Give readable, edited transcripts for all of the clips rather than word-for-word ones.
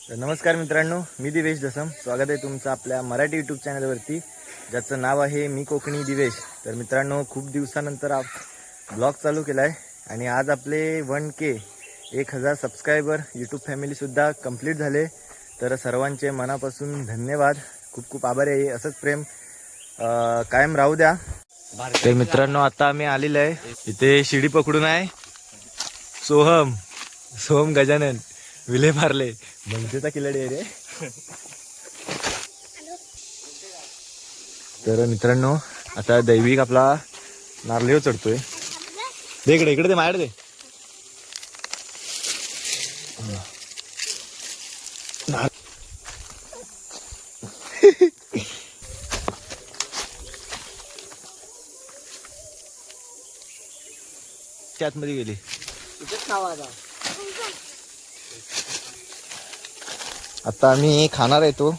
तर नमस्कार मित्रांनो, मी दिवेश दसम. स्वागत आहे तुमचं आपल्या मराठी यूट्यूब चॅनलवरती, ज्याचं नाव आहे मी कोकणी दिवेश. तर मित्रांनो, खूप दिवसानंतर ब्लॉग चालू केला आहे आणि आज आपले 1K 1000 सबस्क्रायबर यूट्यूब फॅमिलीसुद्धा कंप्लीट झाले. तर सर्वांचे मनापासून धन्यवाद, खूप खूप आभारी आहे. असंच प्रेम कायम राहू द्या. तर मित्रांनो, आता आम्ही आलेलो आहे इथे. शिडी पकडून आहे सोहम गजानन विले मारले मनसेचा किल्लाडी आहे रे. तर मित्रांनो, आता दैविक आपला नारळीवर चढतोय. दे इकडे, इकडे दे, माझ्याकडे दे. आतमध्ये गेली. आता आम्ही खाणार आहे तो.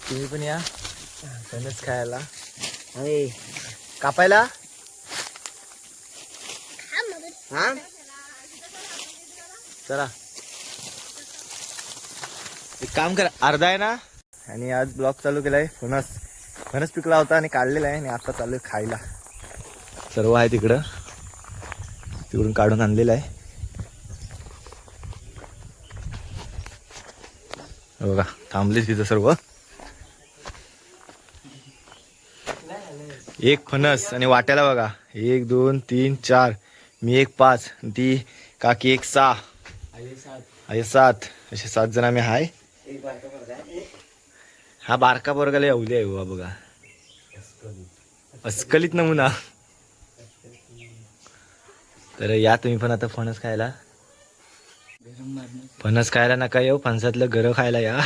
तुम्ही पण या फणस खायला, कापायला. हा चला, एक काम कर, अर्धा आहे ना. आणि आज ब्लॉग चालू केलाय. फणस पिकला होता आणि काढलेला आहे आणि आता चालू आहे खायला. सर्व आहे तिकडं, तिकडून काढून आणलेलं आहे बघा. थांबले तिथं सर्व. एक फणस आणि वाट्याला बघा 1 2 3 4, मी 1 5, ती काकी 1 6, आई 7, असे 7 जण आम्ही हाय. हा बारका पोरगाला येवली आहे बघा, अस्कलीत नमुना. तर या तुम्ही पण आता फणस खायला. फणस खायला नका येऊ, फणसातलं गरं खायला या.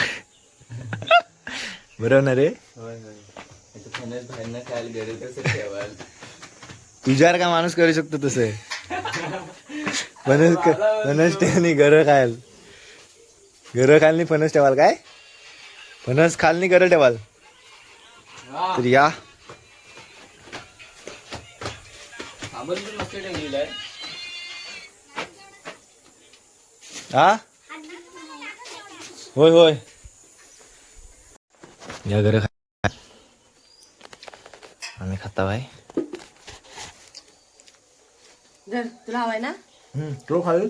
बरोबर ना रे. तुझ्यावर का माणूस करू शकतो तसं. फणस ठेवणी गरं खायल, गरं खायला फणस ठेवाल काय. फणस खालनी गरं ठेवाल. तर या. हा होय होय, या घर आम्ही खाता बाय. तुला हवाय ना. तो खाल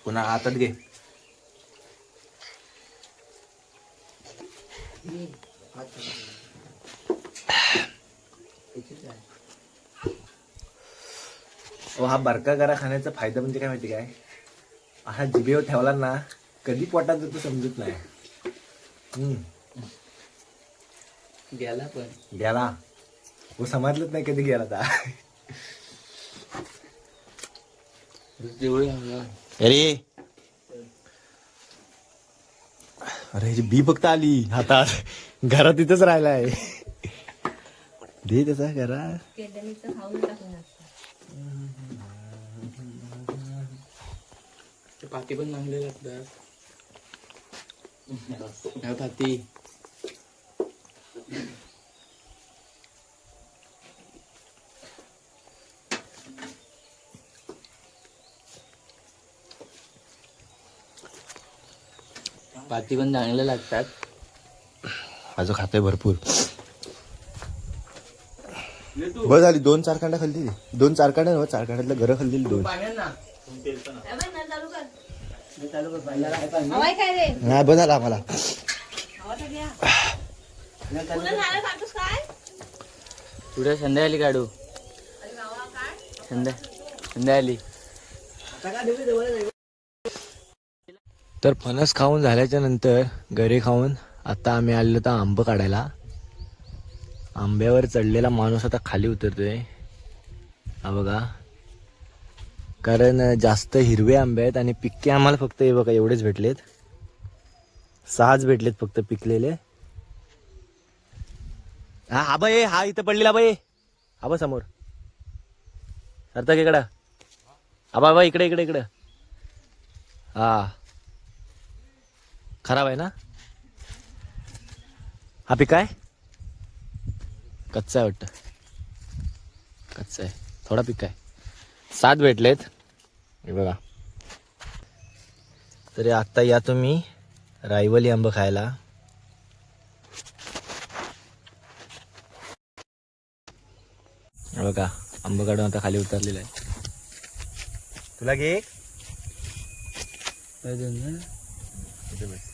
पुन्हा हातात घे. हा बारका गरा खाण्याचा फायदा म्हणजे काय माहिती काय, हा जिभेवर ठेवला ना कधी पोटात जातो समजत नाही. गेला वो समजलंच नाही कधी गेला था. अरे अरे ह्याची बी फक्त आली हातात, घरात तिथंच राहिलाय. दे त्याचा घरा. पाती पण चांगले लागतात. पाती पाती पण चांगले लागतात. माझं खातोय भरपूर. बस झाली. 2-4 कांड्या खाल्ली. 2-4 कांड्या, 4 कांड्यातलं घरं खाल्ली 2. नाही बस झाला आम्हाला. पुढे संध्या आली काढू. संध्या आली. तर फणस खाऊन झाल्याच्या नंतर घरी खाऊन आता आम्ही आलेलो तर आंब काढायला. आंब्यावर चढलेला माणूस आता खाली उतरतोय हा बघा. कारण जास्त हिरवे आंबे आहेत आणि पिक्के आम्हाला फक्त हे बघा एवढेच भेटलेत. 6च भेटलेत फक्त पिकलेले. हा बाई, हा इथं पडलेला बाई, हा बा समोर सरतक इकडं. हा बाबा इकडे इकडे इकडं. हा खराब आहे ना हा पिक. काय कच्चा आहे वाटतं. कच्चा आहे, थोडा पिक आहे. 7 भेटलेत हे बघा. तरी आत्ता या तुम्ही रायवली आंबा खायला. हे बघा आंबा काढून आता खाली उतरलेला आहे. तुला घे एक. इथे बस.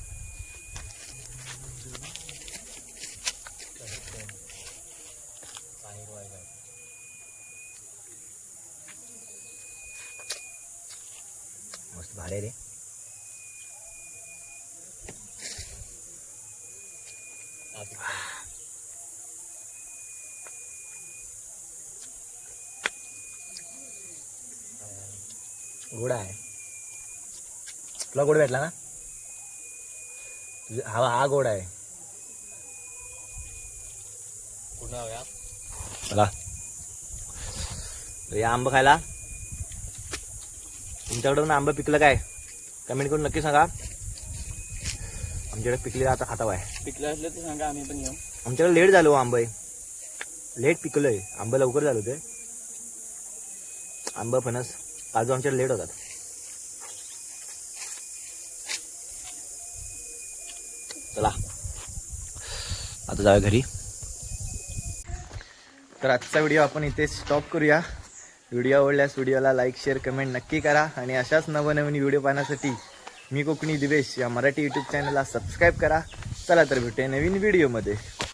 मस्त भारी आहे रे. गोड आहे. तुला गोड भेटला ना. हा गोड आहे. चला या आंबा खायला. तुमच्याकडे पण आंबा पिकलं काय कमेंट करून नक्की सांगा. आमच्याकडे पिकले आता खाता आहे. पिकलं असलं तर सांगा, आम्ही पण येऊ. आमच्याकडे लेट झालो आंबा. लेट पिकलंय आंबा, लवकर झालं ते आंबा फणस. काजू आमच्याकडे लेट होतात. चला आता जाऊया घरी. तर आजचा व्हिडिओ आपण इथे स्टॉप करूया. व्हिडिओ आवडल्यास व्हिडिओला लाईक शेअर कमेंट नक्की करा. आणि अशाच नवनवीन व्हिडिओ पाहण्यासाठी मी कोकणी दिवेश या मराठी यूट्यूब चॅनलला सबस्क्राईब करा. चला तर भेटूया नवीन व्हिडिओमध्ये.